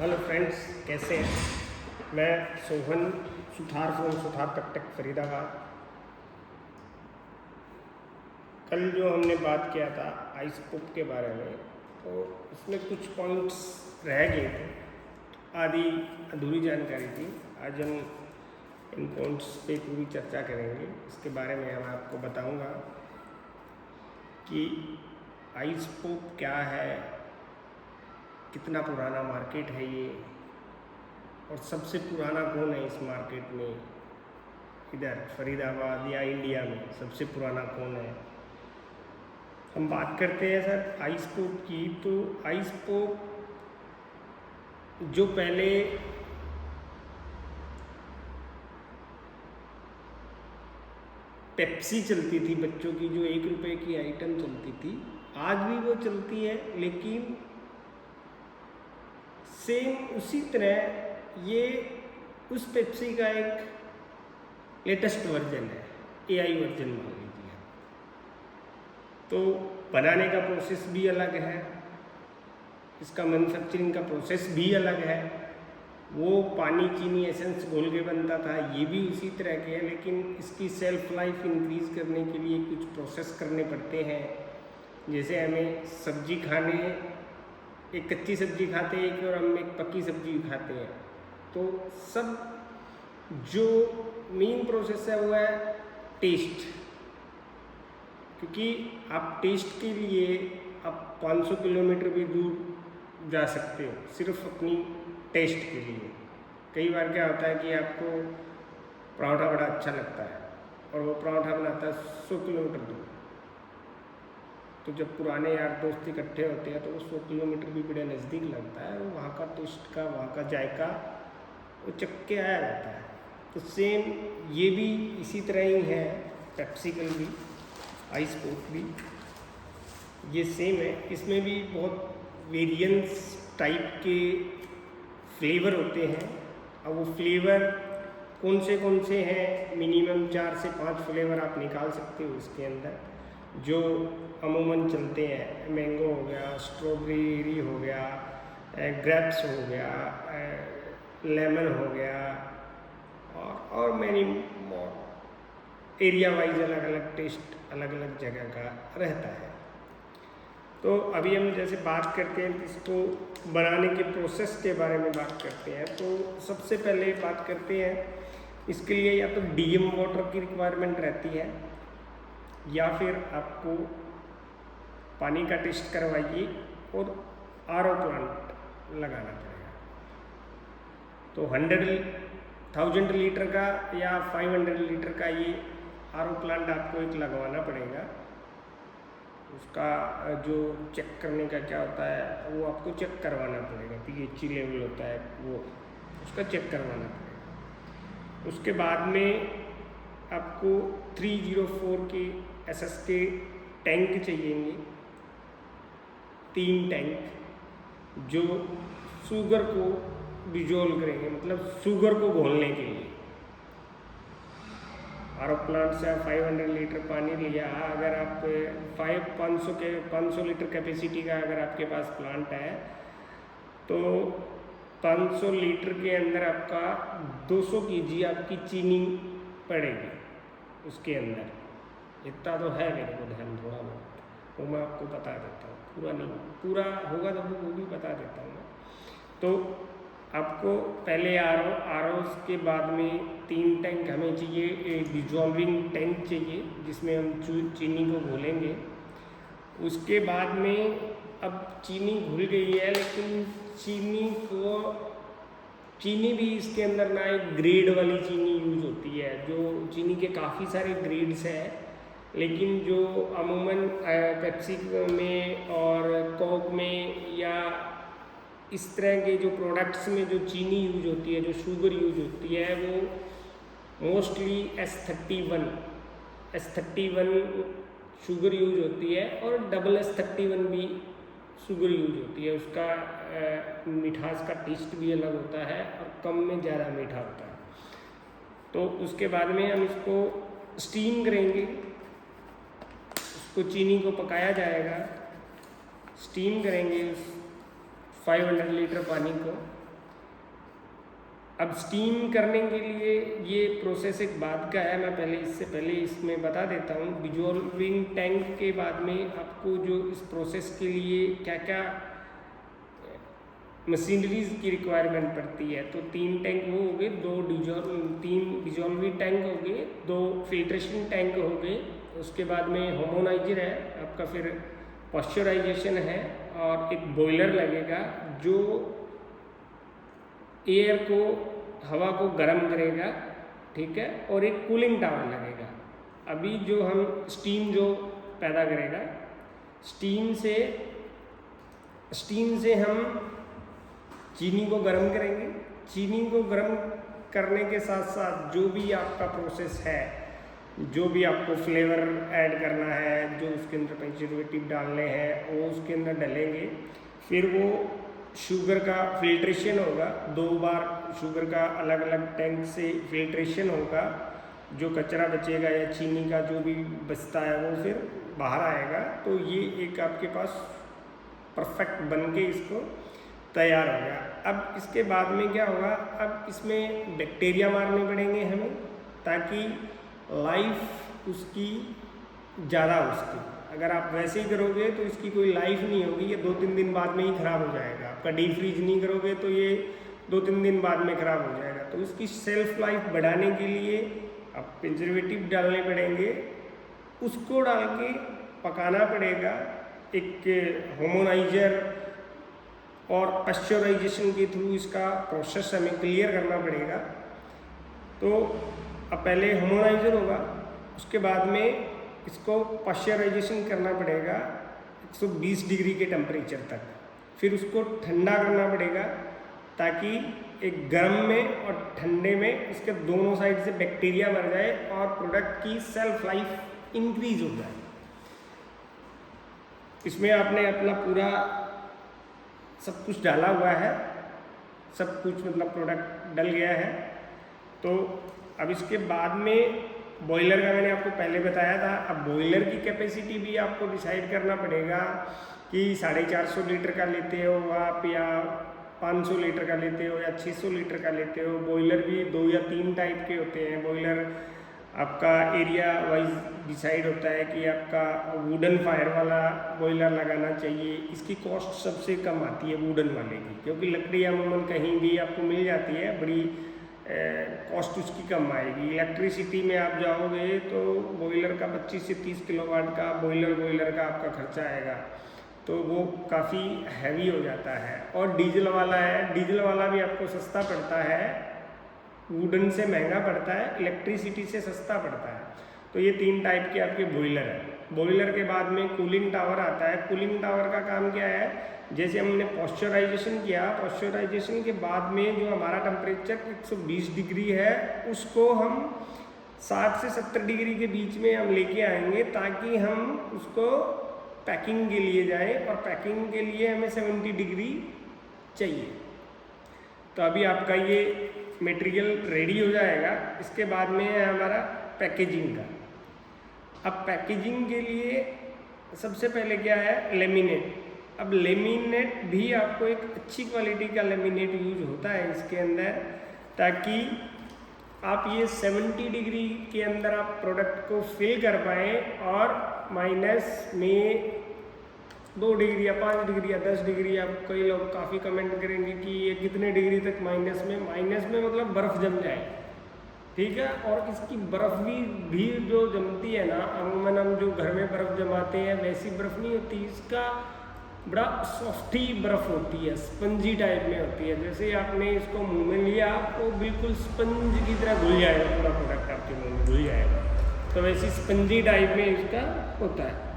Hello friends, कैसे हैं। मैं सोहन सुथार फ्रॉम सुथार टेक फरीदाबाद। कल जो हमने बात किया था आइस पॉप के बारे में, तो उसमें कुछ पॉइंट्स रह गए थे, आधी अधूरी जानकारी थी। आज हम इन पॉइंट्स पे पूरी चर्चा करेंगे। इसके बारे में मैं आपको बताऊंगा कि आइस पॉप क्या है, कितना पुराना मार्केट है ये, और सबसे पुराना कौन है इस मार्केट में, इधर फरीदाबाद या इंडिया में सबसे पुराना कौन है। हम बात करते हैं सर आइस पॉप की। तो आइस पॉप जो पहले पेप्सी चलती थी बच्चों की, जो 1 रुपए की आइटम चलती थी, आज भी वो चलती है, लेकिन सेम उसी तरह ये उस पेप्सी का एक लेटेस्ट वर्जन है, AI वर्जन मान लीजिए। तो बनाने का प्रोसेस भी अलग है, इसका मैन्युफैक्चरिंग का प्रोसेस भी अलग है। वो पानी चीनी एसेंस घोल के बनता था, ये भी उसी तरह के है, लेकिन इसकी सेल्फ लाइफ इंक्रीज़ करने के लिए कुछ प्रोसेस करने पड़ते हैं। जैसे हमें सब्जी खाने, एक कच्ची सब्जी खाते हैं, एक और हम एक पक्की सब्जी खाते हैं। तो सब जो मेन प्रोसेस है वो है टेस्ट, क्योंकि आप टेस्ट के लिए आप 500 किलोमीटर भी दूर जा सकते हो सिर्फ अपनी टेस्ट के लिए। कई बार क्या होता है कि आपको पराठा बड़ा अच्छा लगता है और वो पराठा बनाता है 100 किलोमीटर दूर। तो जब पुराने यार दोस्त इकट्ठे होते हैं तो वो 100 किलोमीटर भी बड़े नज़दीक लगता है, और वहाँ का टेस्ट का, वहाँ का जायका वो चख के आया रहता है। तो सेम ये भी इसी तरह ही है, पेप्सिकल भी, आइस पॉप भी ये सेम है। इसमें भी बहुत वेरिएंट्स टाइप के फ्लेवर होते हैं। अब वो फ्लेवर कौन से हैं, मिनिमम 4 से 5 फ्लेवर आप निकाल सकते हो इसके अंदर, जो अमूमन चलते हैं। मैंगो हो गया, स्ट्रॉबेरी हो गया, ग्रेप्स हो गया, लेमन हो गया, और मैनी मोर। एरिया वाइज अलग अलग टेस्ट अलग अलग जगह का रहता है। तो अभी हम जैसे बात करते हैं इसको बनाने के प्रोसेस के बारे में बात करते हैं। तो सबसे पहले बात करते हैं, इसके लिए या तो DM वाटर की रिक्वायरमेंट रहती है, या फिर आपको पानी का टेस्ट करवाइए और RO प्लांट लगाना पड़ेगा। तो 1000 लीटर का या 500 लीटर का ये RO प्लांट आपको एक लगवाना पड़ेगा। उसका जो चेक करने का क्या होता है, वो आपको चेक करवाना पड़ेगा, pH लेवल होता है वो, उसका चेक करवाना पड़ेगा। उसके बाद में आपको 304 के SS के टैंक चाहिएंगे, 3 टैंक, जो शुगर को डिजोल्व करेंगे, मतलब शुगर को घोलने के लिए। RO प्लांट से 500 लीटर पानी लिया, अगर आप 500 लीटर कैपेसिटी का अगर आपके पास प्लांट है, तो 500 लीटर के अंदर आपका 200 kg आपकी चीनी पड़ेगी उसके अंदर। इतना तो है मेरे को ध्यान थोड़ा बहुत, वो मैं आपको बता देता हूँ, पूरा नहीं, पूरा होगा तो वो भी बता देता हूँ मैं। तो आपको पहले RO के बाद में 3 टैंक हमें चाहिए, एक डिजॉल्विंग टैंक चाहिए जिसमें हम चीनी को घोलेंगे। उसके बाद में अब चीनी घुल गई है, लेकिन चीनी भी इसके अंदर ना एक ग्रेड वाली चीनी यूज होती है, जो चीनी के काफ़ी सारे ग्रेड्स हैं, लेकिन जो अमूमन पेप्सी में और कोक में या इस तरह के जो प्रोडक्ट्स में जो चीनी यूज होती है, जो शुगर यूज होती है, वो मोस्टली S31 शुगर यूज होती है, और SS31 भी शुगर यूज होती है। उसका मिठास का टेस्ट भी अलग होता है और कम में ज़्यादा मीठा होता है। तो उसके बाद में हम इसको स्टीम करेंगे, उसको चीनी को पकाया जाएगा, स्टीम करेंगे उस 500 लीटर पानी को, अब स्टीम करने के लिए ये प्रोसेस एक बाद का है, मैं इससे पहले इसमें बता देता हूँ। डिजॉल्विंग टैंक के बाद में आपको जो इस प्रोसेस के लिए क्या क्या मशीनरीज की रिक्वायरमेंट पड़ती है, तो 3 टैंक वो हो गए, 3 डिजॉल्विंग टैंक हो गए, 2 फिल्ट्रेशन टैंक हो गए, उसके बाद में होमोनाइजर है आपका, फिर पॉस्चराइजेशन है, और एक बॉयलर लगेगा जो एयर को, हवा को गर्म करेगा, ठीक है, और एक कूलिंग टावर लगेगा। अभी जो हम स्टीम जो पैदा करेगा, स्टीम से हम चीनी को गर्म करेंगे। चीनी को गर्म करने के साथ साथ जो भी आपका प्रोसेस है, जो भी आपको फ्लेवर ऐड करना है, जो उसके अंदर प्रिजर्वेटिव डालने हैं, वो उसके अंदर डालेंगे। फिर वो शुगर का फिल्ट्रेशन होगा, 2 बार शुगर का अलग अलग टैंक से फिल्ट्रेशन होगा। जो कचरा बचेगा या चीनी का जो भी बचता है वो फिर बाहर आएगा। तो ये एक आपके पास परफेक्ट बन के इसको तैयार हो गया। अब इसके बाद में क्या होगा, अब इसमें बैक्टीरिया मारने पड़ेंगे हमें, ताकि लाइफ उसकी ज़्यादा हो सके। अगर आप वैसे ही करोगे तो इसकी कोई लाइफ नहीं होगी, ये 2-3 दिन बाद में ही ख़राब हो जाएगा। आपका डीप फ्रीज नहीं करोगे तो ये 2-3 दिन बाद में ख़राब हो जाएगा। तो उसकी सेल्फ लाइफ बढ़ाने के लिए आप प्रिजर्वेटिव डालने पड़ेंगे, उसको डाल के पकाना पड़ेगा। एक होमोनाइजर और पास्चराइजेशन के थ्रू इसका प्रोसेस हमें क्लियर करना पड़ेगा। तो अब पहले होमोनाइजर होगा, उसके बाद में इसको पास्चराइजेशन करना पड़ेगा 120 डिग्री के टेम्परेचर तक। फिर उसको ठंडा करना पड़ेगा, ताकि एक गर्म में और ठंडे में इसके दोनों साइड से बैक्टीरिया मर जाए और प्रोडक्ट की सेल्फ लाइफ इंक्रीज हो जाए। इसमें आपने अपना पूरा सब कुछ डाला हुआ है, सब कुछ मतलब प्रोडक्ट डल गया है। तो अब इसके बाद में बॉयलर का मैंने आपको पहले बताया था। अब बॉयलर की कैपेसिटी भी आपको डिसाइड करना पड़ेगा कि 450 लीटर का लेते हो आप, या 500 लीटर का लेते हो, या 600 लीटर का लेते हो। बॉयलर भी 2 या 3 टाइप के होते हैं। बॉयलर आपका एरिया वाइज डिसाइड होता है कि आपका वुडन फायर वाला बॉयलर लगाना चाहिए। इसकी कॉस्ट सबसे कम आती है वुडन वाले की, क्योंकि लकड़ी अमूमन कहीं भी आपको मिल जाती है, बड़ी कॉस्ट उसकी कम आएगी। इलेक्ट्रिसिटी में आप जाओगे तो बॉयलर का 25 से 30 किलोवाट का बॉयलर का आपका खर्चा आएगा, तो वो काफ़ी हैवी हो जाता है। और डीजल वाला है, डीजल वाला भी आपको सस्ता पड़ता है, वुडन से महंगा पड़ता है, इलेक्ट्रिसिटी से सस्ता पड़ता है। तो ये 3 टाइप के आपके बॉयलर है। बॉयलर के बाद में कूलिंग टावर आता है। कूलिंग टावर का काम क्या है, जैसे हमने पॉस्चराइजेशन किया, पॉस्चराइजेशन के बाद में जो हमारा टेम्परेचर 120 डिग्री है, उसको हम 60 से 70 डिग्री के बीच में हम लेके आएंगे, ताकि हम उसको पैकिंग के लिए जाएं, और पैकिंग के लिए हमें 70 डिग्री चाहिए। तो अभी आपका ये मटेरियल रेडी हो जाएगा। इसके बाद में है हमारा पैकेजिंग का। अब पैकेजिंग के लिए सबसे पहले क्या है, लेमिनेट। अब लेमिनेट भी आपको एक अच्छी क्वालिटी का लेमिनेट यूज होता है इसके अंदर, ताकि आप ये 70 डिग्री के अंदर आप प्रोडक्ट को फिल कर पाएँ, और माइनस में 2 डिग्री या 5 डिग्री या 10 डिग्री, आप कई लोग काफ़ी कमेंट करेंगे कि ये कितने डिग्री तक माइनस में मतलब बर्फ़ जम जाए, ठीक है। और इसकी बर्फ़ भी जो जमती है ना, अमूमन हम जो घर में बर्फ़ जमाते हैं वैसी बर्फ़ नहीं होती, इसका बड़ा सॉफ्टी बर्फ़ होती है, स्पंजी टाइप में होती है। जैसे आपने इसको मुंह में लिया तो बिल्कुल स्पंज की तरह घुल जाएगा, पूरा प्रोडक्ट आपके मुंह में घुल जाएगा। तो वैसी स्पंजी टाइप में इसका होता है।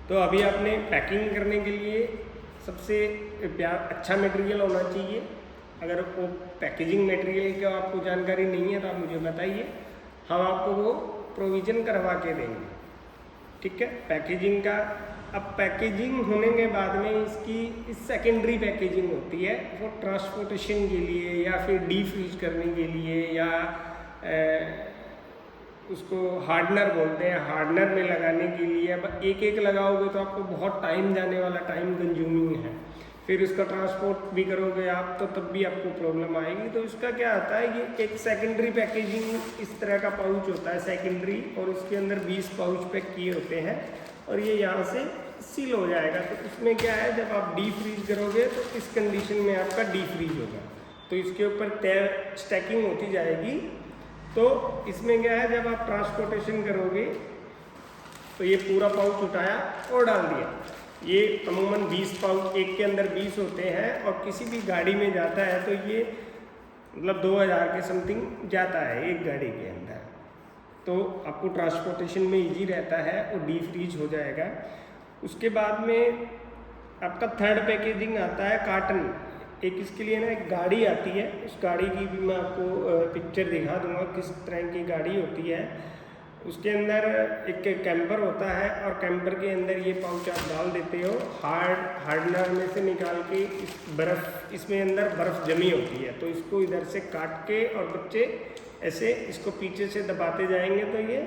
तो अभी आपने पैकिंग करने के लिए सबसे अच्छा मटेरियल होना चाहिए। अगर वो पैकेजिंग मटेरियल का आपको जानकारी नहीं है तो आप मुझे बताइए, हम आपको वो प्रोविज़न करवा के देंगे, ठीक है। पैकेजिंग का, अब पैकेजिंग होने के बाद में इसकी सेकेंडरी पैकेजिंग होती है, वो ट्रांसपोर्टेशन के लिए या फिर डीप फ्रीज करने के लिए, या उसको हार्डनर बोलते हैं, हार्डनर में लगाने के लिए। अब एक लगाओगे तो आपको बहुत टाइम जाने वाला, टाइम कंज्यूमिंग है। फिर उसका ट्रांसपोर्ट भी करोगे आप तो तब भी आपको प्रॉब्लम आएगी। तो इसका क्या आता है, ये एक सेकेंडरी पैकेजिंग इस तरह का पाउच होता है सेकेंडरी, और इसके अंदर 20 पाउच पैक किए होते हैं और ये यहाँ से सील हो जाएगा। तो इसमें क्या है, जब आप डी फ्रीज करोगे तो इस कंडीशन में आपका डी फ्रीज होगा, तो इसके ऊपर तय स्टैकिंग होती जाएगी। तो इसमें क्या है, जब आप ट्रांसपोर्टेशन करोगे तो ये पूरा पाउच उठाया और डाल दिया। ये अमूमन 20 पाउच, एक के अंदर 20 होते हैं, और किसी भी गाड़ी में जाता है तो ये मतलब 2000 के समथिंग जाता है एक गाड़ी के अंदर। तो आपको ट्रांसपोर्टेशन में इजी रहता है और डी फ्रीज हो जाएगा। उसके बाद में आपका थर्ड पैकेजिंग आता है कार्टन। एक इसके लिए ना एक गाड़ी आती है, उस गाड़ी की भी मैं आपको पिक्चर दिखा दूंगा किस तरह की गाड़ी होती है। उसके अंदर एक कैंपर होता है और कैंपर के अंदर ये पाउच आप डाल देते हो, हार्डनर में से निकाल के इस बर्फ़, इसमें अंदर बर्फ़ जमी होती है, तो इसको इधर से काट के और बच्चे ऐसे इसको पीछे से दबाते जाएंगे तो ये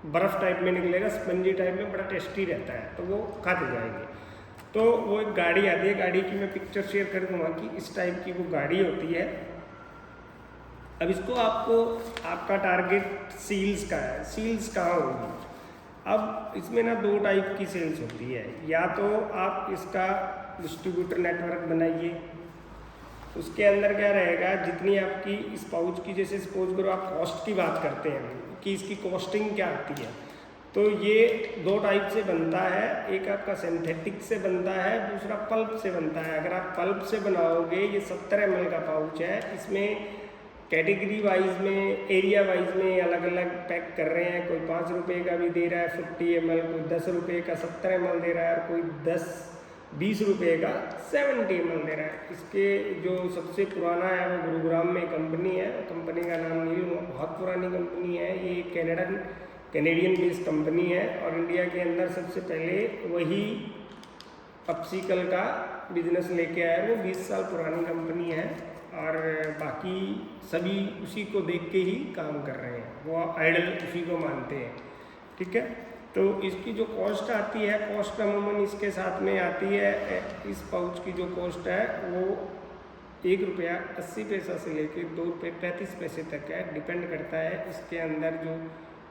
बर्फ़ टाइप में निकलेगा, स्पंजी टाइप में, बड़ा टेस्टी रहता है, तो वो खाते जाएंगे। तो वो एक गाड़ी आती है, गाड़ी की मैं पिक्चर शेयर कर दूँगा कि इस टाइप की वो गाड़ी होती है। अब इसको आपको, आपका टारगेट सील्स का है, सील्स कहाँ होगी। अब इसमें ना 2 टाइप की सेल्स होती है, या तो आप इसका डिस्ट्रीब्यूटर नेटवर्क बनाइए, उसके अंदर क्या रहेगा, जितनी आपकी इस पाउच की, जैसे सपोज करो आप कॉस्ट की बात करते हैं कि इसकी कॉस्टिंग क्या आती है, तो ये 2 टाइप से बनता है। एक आपका सिंथेटिक से बनता है, दूसरा पल्प से बनता है। अगर आप पल्प से बनाओगे, ये 70 ml का पाउच है, इसमें कैटेगरी वाइज में, एरिया वाइज में अलग अलग पैक कर रहे हैं। कोई 5 रुपये का भी दे रहा है 50 ml, कोई 10 रुपये का 70 ml दे रहा है, और कोई 10-20 रुपये का 70 ml दे रहा है। इसके जो सबसे पुराना है वो गुरुग्राम में कंपनी है, कंपनी का नाम नहीं लूँगा, बहुत पुरानी कंपनी है ये, कैनेडियन बेस्ड कंपनी है, और इंडिया के अंदर सबसे पहले वही पप्सिकल का बिजनेस लेके आया। वो 20 साल पुरानी कंपनी है, और बाकी सभी उसी को देख के ही काम कर रहे हैं, वो आइडल उसी को मानते हैं, ठीक है। तो इसकी जो कॉस्ट आती है, कॉस्ट अमूमन इसके साथ में आती है, इस पाउच की जो कॉस्ट है वो ₹1.80 से लेके ₹2.35 तक है, डिपेंड करता है इसके अंदर जो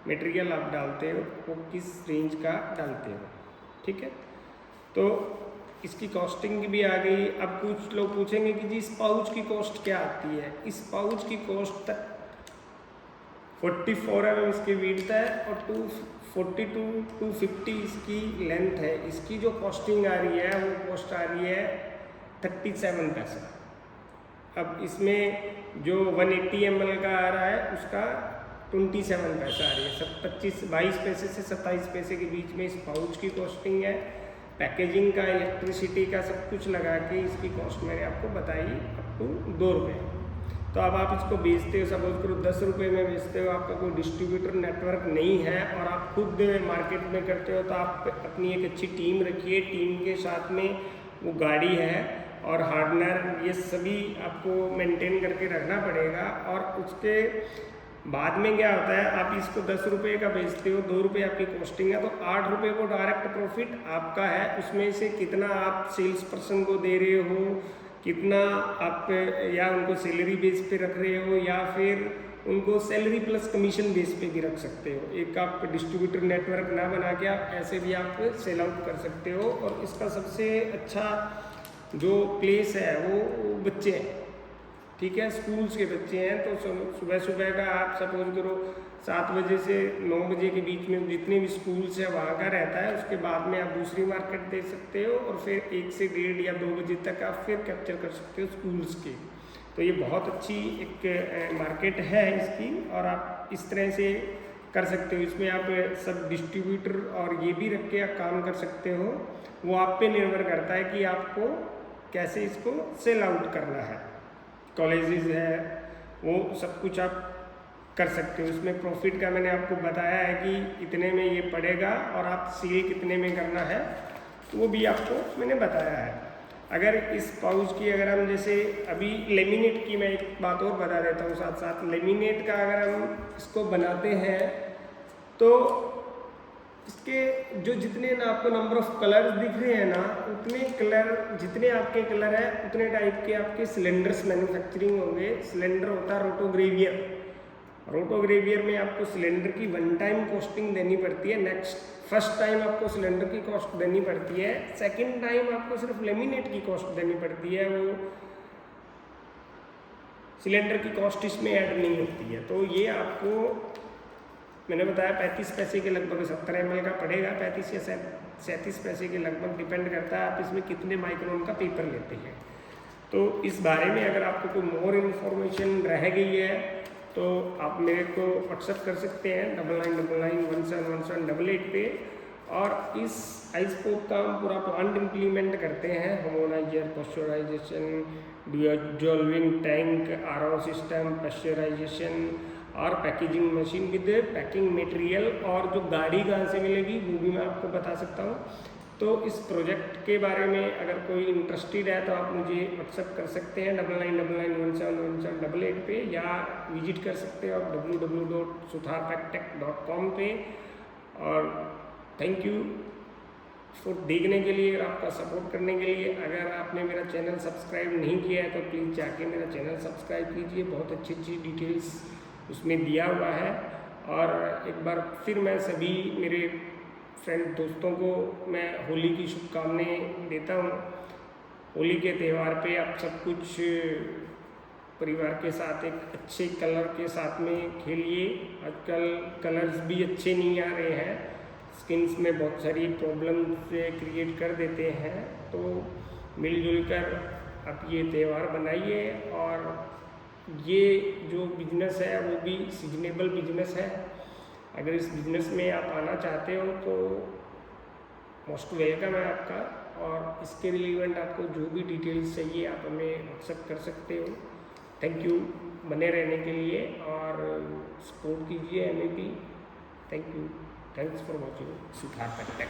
मटेरियल आप डालते हो वो किस रेंज का डालते हो, ठीक है। तो इसकी कॉस्टिंग भी आ गई। अब कुछ लोग पूछेंगे कि जी इस पाउच की कॉस्ट क्या आती है। इस पाउच की कॉस्ट 44 mm इसकी विड्थ है और 242-250 इसकी लेंथ है। इसकी जो कॉस्टिंग आ रही है वो कॉस्ट आ रही है 37 पैसा। अब इसमें जो 180 ml का आ रहा है उसका 27 पैसा आ रही है। सब 22 पैसे से 27 पैसे के बीच में इस पाउच की कॉस्टिंग है। पैकेजिंग का, इलेक्ट्रिसिटी का सब कुछ लगा के इसकी कॉस्ट मैंने आपको बताई अप टू ₹2। तो अब आप इसको बेचते हो, सपोज करो 10 रुपये में बेचते हो, आपका कोई डिस्ट्रीब्यूटर नेटवर्क नहीं है और आप खुद मार्केट में करते हो, तो आप अपनी एक अच्छी टीम रखिए, टीम के साथ में वो गाड़ी है और हार्डनर, ये सभी आपको मेंटेन करके रखना पड़ेगा। और उसके बाद में क्या होता है, आप इसको 10 रुपये का बेचते हो, 2 रुपये आपकी कॉस्टिंग है, तो 8 रुपये को डायरेक्ट प्रॉफिट आपका है। उसमें से कितना आप सेल्स पर्सन को दे रहे हो, कितना आप या उनको सैलरी बेस पे रख रहे हो, या फिर उनको सैलरी प्लस कमीशन बेस पे भी रख सकते हो। एक आप डिस्ट्रीब्यूटर नेटवर्क ना बना के आप ऐसे भी आप सेल आउट कर सकते हो। और इसका सबसे अच्छा जो प्लेस है वो बच्चे हैं, ठीक है, स्कूल्स के बच्चे हैं। तो सुबह सुबह का आप सपोज करो 7 बजे से 9 बजे के बीच में जितने भी स्कूल्स हैं वहाँ का रहता है। उसके बाद में आप दूसरी मार्केट दे सकते हो और फिर 1 से 1:30 या 2 बजे तक आप फिर कैप्चर कर सकते हो स्कूल्स के। तो ये बहुत अच्छी एक मार्केट है इसकी, और आप इस तरह से कर सकते हो। इसमें आप सब डिस्ट्रीब्यूटर और ये भी रख के आप काम कर सकते हो। वो आप पे निर्भर करता है कि आपको कैसे इसको सेल आउट करना है। कॉलेजेस है, वो सब कुछ आप कर सकते हो। इसमें प्रॉफिट का मैंने आपको बताया है कि इतने में ये पड़ेगा और आप सेल कितने में करना है, तो वो भी आपको मैंने बताया है। अगर इस पाउच की अगर हम जैसे अभी लेमिनेट की मैं एक बात और बता देता हूँ साथ साथ। लेमिनेट का अगर हम इसको बनाते हैं तो इसके जो जितने ना आपको नंबर ऑफ कलर्स दिख रहे हैं ना, उतने कलर, जितने आपके कलर है उतने टाइप के आपके सिलेंडर्स मैन्युफैक्चरिंग होंगे। सिलेंडर होता है रोटोग्रेवियर। रोटोग्रेवियर में आपको सिलेंडर की वन टाइम कॉस्टिंग देनी पड़ती है। फर्स्ट टाइम आपको सिलेंडर की कॉस्ट देनी पड़ती है, सेकंड टाइम आपको सिर्फ लेमिनेट की कॉस्ट देनी पड़ती है, वो सिलेंडर की कॉस्ट इसमें ऐड नहीं होती है। तो ये आपको मैंने बताया 35 पैसे के लगभग 70 ml का पड़ेगा, 35 या 37 पैसे के लगभग, डिपेंड करता है आप इसमें कितने माइक्रोन का पेपर लेते हैं। तो इस बारे में अगर आपको कोई मोर इन्फॉर्मेशन रह गई है तो आप मेरे को व्हाट्सअप कर सकते हैं 9999171788 पे। और इस आइसपोक का हम पूरा प्लांट इम्प्लीमेंट करते हैं, homogeniser, pasteurisation, dissolving tank, RO system, pasteurisation और packaging machine with packing material. और जो गाड़ी कहाँ से मिलेगी वो भी मैं आपको बता सकता हूँ। तो इस प्रोजेक्ट के बारे में अगर कोई इंटरेस्टेड है तो आप मुझे व्हाट्सअप कर सकते हैं 9999171788 पे, या विजिट कर सकते हो आप www.sutharpactech.com पे। और थैंक यू फॉर देखने के लिए और आपका सपोर्ट करने के लिए। अगर आपने मेरा चैनल सब्सक्राइब नहीं किया है तो प्लीज़ जाके मेरा चैनल सब्सक्राइब कीजिए, बहुत अच्छी अच्छी डिटेल्स उसमें दिया हुआ है। और एक बार फिर मैं सभी मेरे फ्रेंड दोस्तों को मैं होली की शुभकामनाएं देता हूँ। होली के त्यौहार पे आप सब कुछ परिवार के साथ एक अच्छे कलर के साथ में खेलिए। आजकल कलर्स भी अच्छे नहीं आ रहे हैं, स्किन्स में बहुत सारी प्रॉब्लम्स क्रिएट कर देते हैं। तो मिलजुल कर आप ये त्यौहार बनाइए। और ये जो बिजनेस है वो भी सीजनेबल बिजनेस है। अगर इस बिज़नेस में आप आना चाहते हो तो मोस्ट वेलकम है आपका। और इसके रिलेवेंट आपको जो भी डिटेल्स चाहिए आप हमें व्हाट्सएप कर सकते हो। थैंक यू बने रहने के लिए और सपोर्ट कीजिए हमें भी। Thank you, thanks for watching Suthar पैक्टेक।